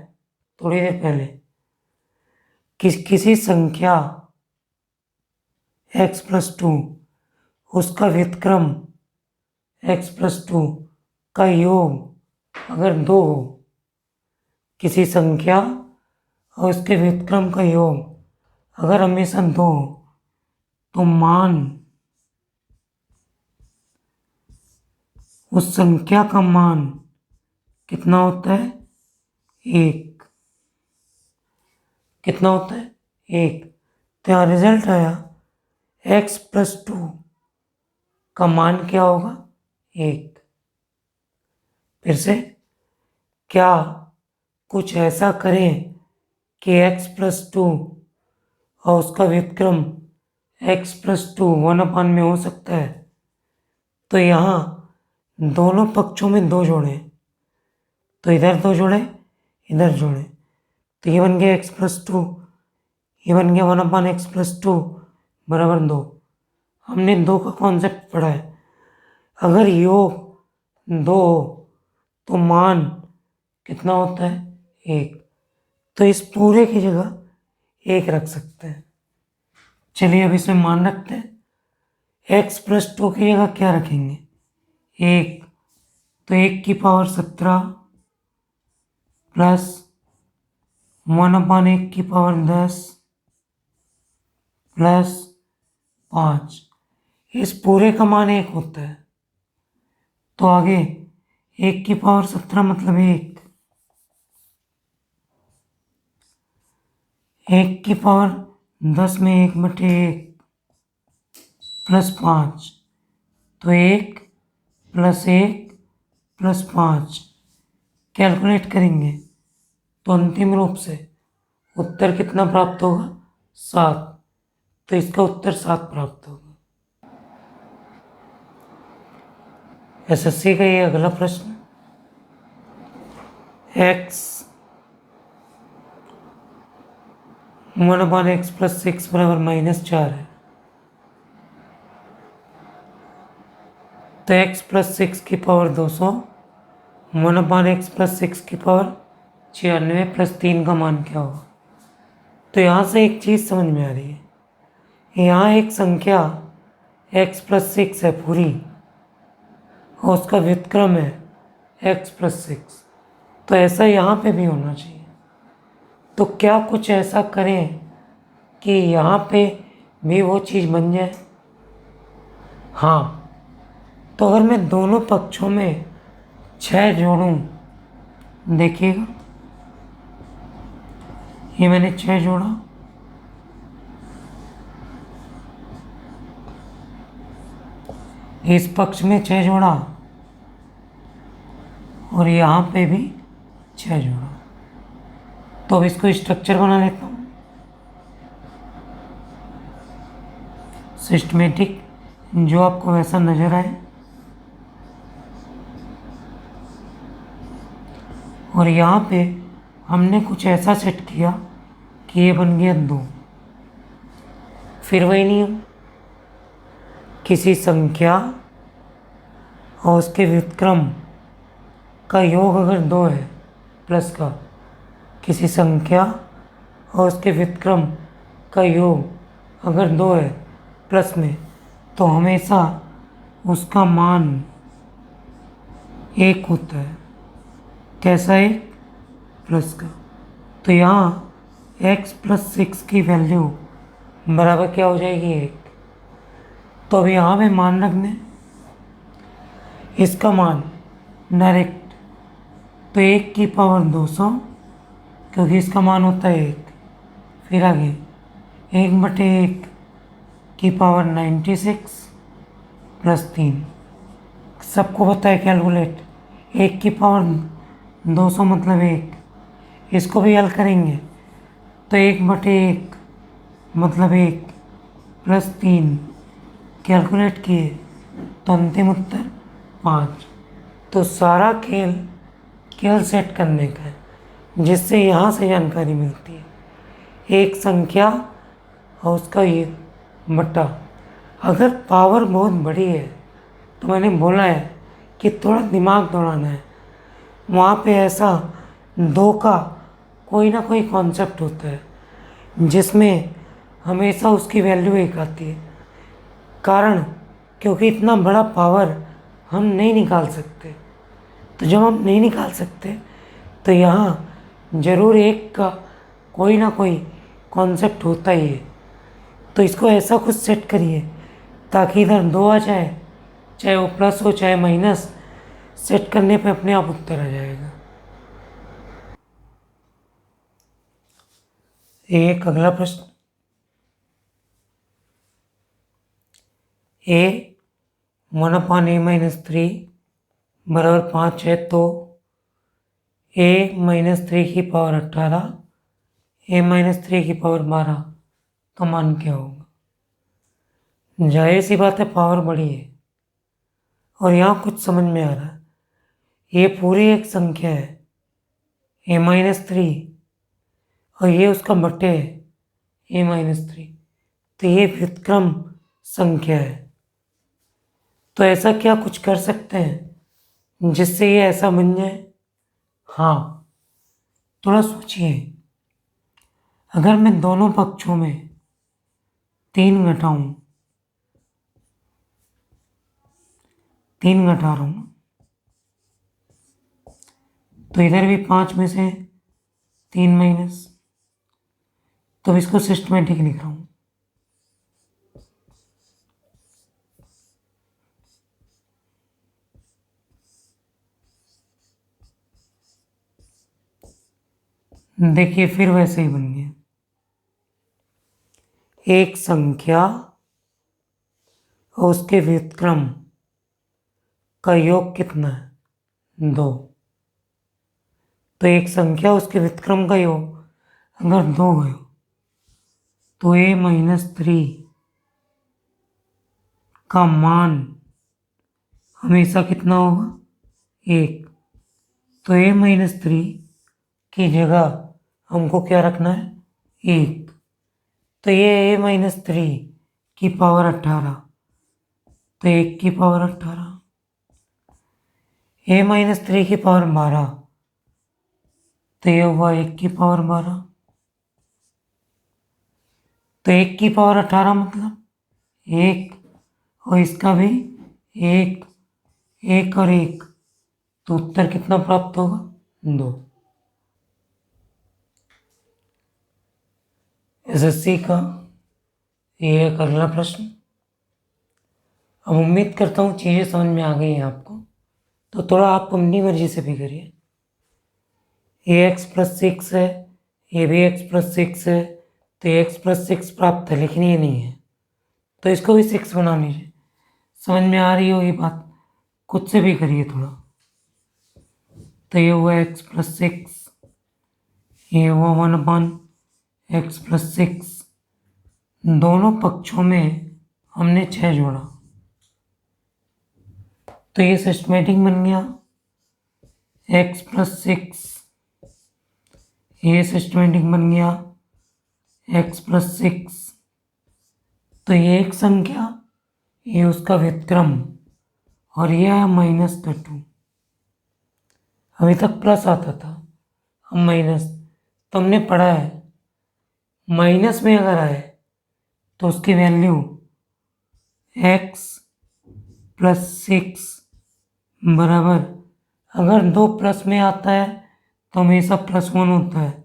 थोड़ी देर पहले किसी संख्या x + 2, उसका व्युत्क्रम x + 2 का योग अगर 2 हो, किसी संख्या और उसके व्युत्क्रम का योग अगर हमेशा 2 हो, तो मान, उस संख्या का मान कितना होता है? 1। कितना होता है? 1। तो यहाँ रिजल्ट आया x + 2 का मान क्या होगा? 1। फिर से, क्या कुछ ऐसा करें कि x + 2 और उसका व्युत्क्रम x+2 1/, में हो सकता है, तो यहाँ दोनों पक्षों में 2 जोड़े, तो इधर 2 जोड़े, इधर जोड़े, तो ये बन गया x+2, ये बन गया 1/x+2 बराबर 2। हमने 2 का कॉन्सेप्ट पढ़ा है। अगर योग 2 हो तो मान कितना होता है? 1। तो इस पूरे की जगह 1 रख सकते हैं। चलिए अब इसमें मान रखते हैं। x+2 की जगह क्या रखेंगे? 1। तो 1 की पावर 17 प्लस 1/1 की पावर 10 प्लस 5। इस पूरे का मान 1 होता है। तो आगे 1 की पावर 17 मतलब 1 की पावर 10 में 1/1 प्लस 5, तो 1 प्लस 1 प्लस 5 कैलकुलेट करेंगे तो अंतिम रूप से उत्तर कितना प्राप्त होगा? 7। तो इसका उत्तर 7 प्राप्त होगा। एसएससी का ये अगला प्रश्न, x 1/x+6 बराबर -4 है, तो x+6 की पावर 200 1/x+6 की पावर 96 प्लस 3 का मान क्या होगा? तो यहाँ से एक चीज़ समझ में आ रही है। यहाँ एक संख्या x+6 है पूरी और उसका व्युत्क्रम है x+6, तो ऐसा यहाँ पे भी होना चाहिए। तो क्या कुछ ऐसा करें कि यहाँ पे भी वो चीज़ बन जाए? हाँ, तो अगर मैं दोनों पक्षों में 6 जोड़ूं, देखिएगा ये मैंने 6 जोड़ा, इस पक्ष में 6 जोड़ा और यहाँ पे भी 6 जोड़ा। तो अब इसको स्ट्रक्चर बना लेता हूँ, सिस्टमेटिक, जो आपको वैसा नजर आए। और यहाँ पे हमने कुछ ऐसा सेट किया कि ये बन गया 2। फिर वही नियम, किसी संख्या और उसके व्युत्क्रम का योग अगर 2 है प्लस का, किसी संख्या और उसके व्युत्क्रम का योग अगर 2 है प्लस में, तो हमेशा उसका मान 1 होता है। कैसा? 1 प्लस का। तो यहाँ x+6 की वैल्यू बराबर क्या हो जाएगी? 1। तो अब यहाँ पे मान रख दें इसका मान डायरेक्ट, तो 1 की पावर 200 क्योंकि इसका मान होता है 1। फिर आगे 1/1 की पावर 96 प्लस 3, सबको पता है कैलकुलेट। 1 की पावर 200 मतलब 1, इसको भी हल करेंगे तो 1/1 मतलब 1 प्लस 3 कैलकुलेट किए तो अंतिम उत्तर 5। तो सारा खेल केवल सेट करने का है, जिससे यहाँ से जानकारी मिलती है। एक संख्या और उसका ये बट्टा, अगर पावर बहुत बड़ी है तो मैंने बोला है कि थोड़ा दिमाग दौड़ाना है। वहाँ पे ऐसा 2 का कोई ना कोई कॉन्सेप्ट होता है जिसमें हमेशा उसकी वैल्यू 1 आती है। कारण क्योंकि इतना बड़ा पावर हम नहीं निकाल सकते, तो जब हम नहीं निकाल सकते तो यहाँ ज़रूर 1 का कोई ना कोई कॉन्सेप्ट होता ही है। तो इसको ऐसा कुछ सेट करिए ताकि इधर 2 आ जाए, चाहे वो प्लस हो चाहे माइनस, सेट करने पे अपने आप उत्तर आ जाएगा। एक अगला प्रश्न, a 1/a-3 बराबर 5 है, तो a-3 की पावर 18 a-3 की पावर 12 का मान क्या होगा? जाहिर सी बात है पावर बड़ी है। और यहाँ कुछ समझ में आ रहा है, ये पूरी एक संख्या है a-3 और ये उसका बट्टे है a-3, तो ये व्युत्क्रम संख्या है। तो ऐसा क्या कुछ कर सकते हैं जिससे ये ऐसा बन जाए? हाँ, थोड़ा सोचिए। अगर मैं दोनों पक्षों में 3 घटाऊं, 3 घटा रहा हूं, तो इधर भी 5 में से 3 माइनस, तो इसको सिस्टमेटिक लिख रहा हूं। देखिए फिर वैसे ही बन गया। एक संख्या और उसके व्युत्क्रम का योग कितना है? 2। तो एक संख्या उसके व्युत्क्रम का योग अगर 2 है तो a-3 का मान हमेशा कितना होगा? 1। तो a-3 की जगह हमको क्या रखना है? 1। तो ये a-3 की पावर 18, तो 1 की पावर 18, a-3 की पावर 12, तो ये हुआ 1 की पावर 12। तो 1 की पावर 18 मतलब 1, और इसका भी 1, 1 और 1, तो उत्तर कितना प्राप्त होगा? 2। एसएससी का ये एक अगला प्रश्न। अब उम्मीद करता हूँ चीज़ें समझ में आ गई हैं आपको, तो थोड़ा आप अपनी मर्जी से भी करिए। ax+6 है, ये भी x+6 है, तो x+6 प्राप्त है, लेकिन ये नहीं है, तो इसको भी 6 बना लीजिए। समझ में आ रही होगी बात, खुद से भी करिए थोड़ा। तो ये हुआ x+6, ये हुआ 1/x+6, दोनों पक्षों में हमने 6 जोड़ा, तो ये सिस्टमेटिक बन गया। x+6, ये सिस्टमेटिक बन गया x+6, तो ये एक संख्या, ये उसका व्युत्क्रम, और ये है -2। अभी तक प्लस आता था, अब माइनस। तो हमने पढ़ा है माइनस में अगर आए तो उसकी वैल्यू x+6 बराबर, अगर 2 प्लस में आता है तो हमेशा +1 होता है,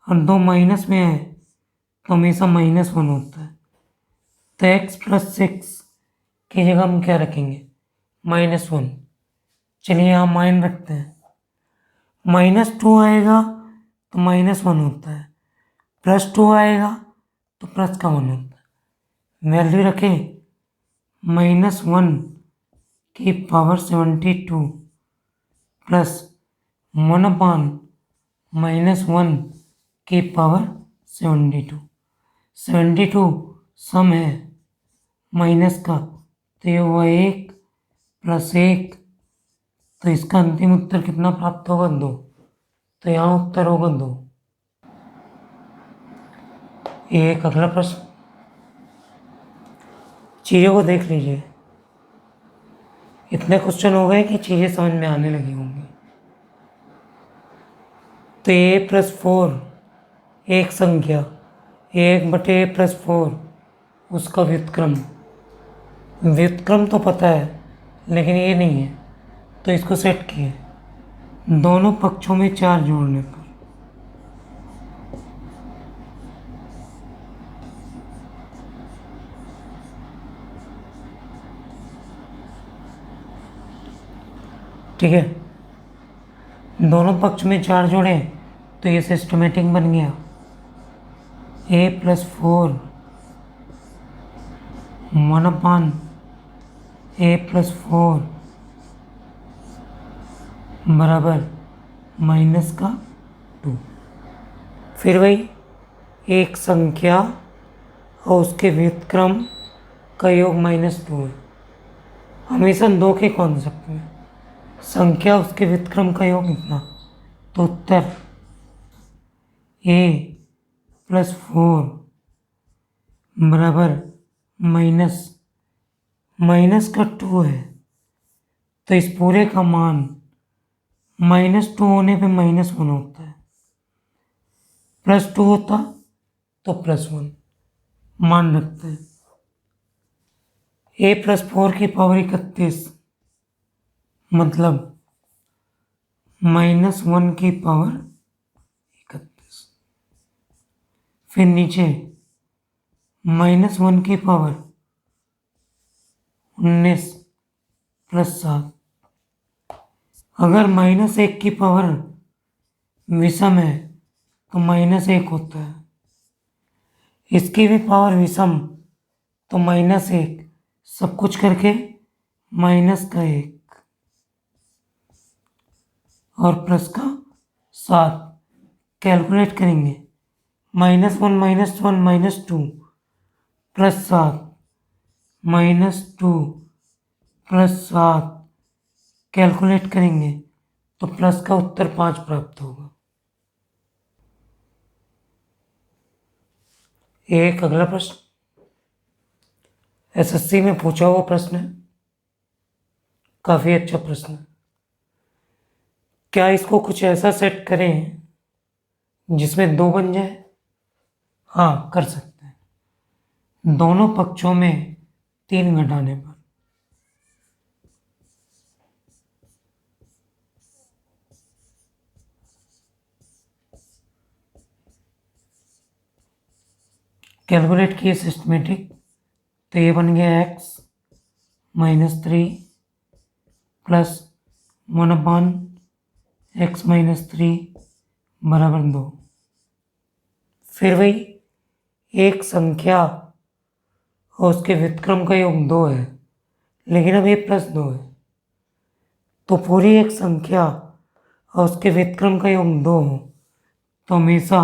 और 2 माइनस में आए तो हमेशा -1 होता है। तो x+6 की जगह हम क्या रखेंगे? -1। चलिए यहाँ माइन रखते हैं। -2 आएगा तो -1 होता है, +2 आएगा तो +1 होता है। वैल्यू रखें -1 की पावर 72 प्लस 1/-1 की पावर 72। 72 सम है माइनस का, तो ये हुआ 1 + 1, तो इसका अंतिम उत्तर कितना प्राप्त होगा? 2। तो यहाँ उत्तर होगा 2। ये एक अगला प्रश्न, चीज़ों को देख लीजिए। इतने क्वेश्चन हो गए कि चीज़ें समझ में आने लगी होंगी। तो a+4 एक संख्या, 1/a+4 उसका व्युत्क्रम, व्युत्क्रम तो पता है लेकिन ये नहीं है, तो इसको सेट किए दोनों पक्षों में 4 जोड़ने पर। ठीक है, दोनों पक्ष में 4 जोड़े तो ये सिस्टमेटिक बन गया। a+4 1/a+4 बराबर -2। फिर वही एक संख्या और उसके व्युत्क्रम का योग -2 है। हमेशा 2 के कॉन्सेप्ट में संख्या उसके व्युत्क्रम का योग कितना, तो उत्तर a + 4 बराबर माइनस का 2 है। तो इस पूरे का मान -2 होने पे -1 होता है, +2 होता तो +1 मान रखते हैं। a + 4 की पावर 31 मतलब -1 की पावर 31। फिर नीचे -1 की पावर 19 + 7। अगर -1 की पावर विषम है तो -1 होता है, इसकी भी पावर विषम तो -1, सब कुछ करके -1 और +7 कैलकुलेट करेंगे। -1 -1 -2 +7 -2 +7 कैलकुलेट करेंगे तो प्लस का उत्तर 5 प्राप्त होगा। एक अगला प्रश्न एसएससी में पूछा हुआ प्रश्न है, काफी अच्छा प्रश्न है। क्या इसको कुछ ऐसा सेट करें जिसमें 2 बन जाए? हाँ, कर सकते हैं, दोनों पक्षों में 3 घटाने पर। कैलकुलेट किए सिस्टमेटिक, तो ये बन गया x -3 + 1/x -3 बराबर 2। फिर वही एक संख्या और उसके व्युत्क्रम का योग 2 है, लेकिन अब ये +2 है, तो पूरी एक संख्या और उसके व्युत्क्रम का योग 2 हो तो हमेशा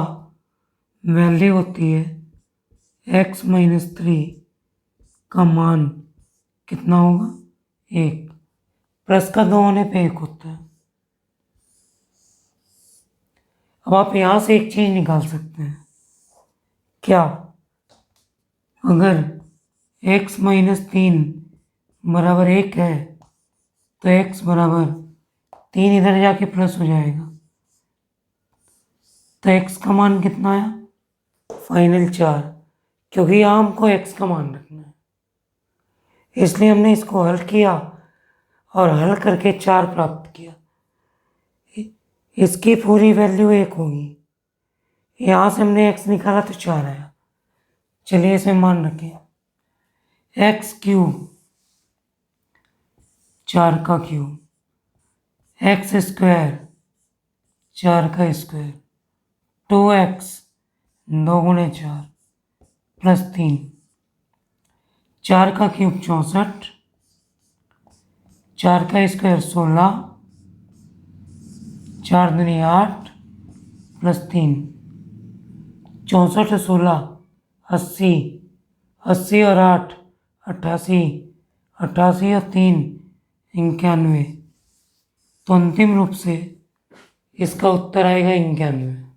वैल्यू होती है x -3 का मान कितना होगा, 1। प्लस का 2 होने पे 1 होता है। अब आप यहां से एक चीज निकाल सकते हैं, क्या? अगर x -3 बराबर 1 है तो x बराबर 3 इधर जाके प्लस हो जाएगा, तो x का मान कितना आया, फाइनल 4, क्योंकि यहाँ हमको x का मान रखना है, इसलिए हमने इसको हल किया और हल करके 4 प्राप्त किया। इसकी पूरी वैल्यू 1 होगी, यहाँ से हमने x निकाला तो 4 आया। चलिए इसे मान रखें, x³ 4 का क्यूब, x² 4 का स्क्वायर, 2x 2 × 4 + 3, 4 का क्यूब 64, 4 का स्क्वायर 16, 4 दूनी 8 + 3, 64 और 16 80, 80 और 8 88, 88 और 3 91, तो अंतिम रूप से इसका उत्तर आएगा 91।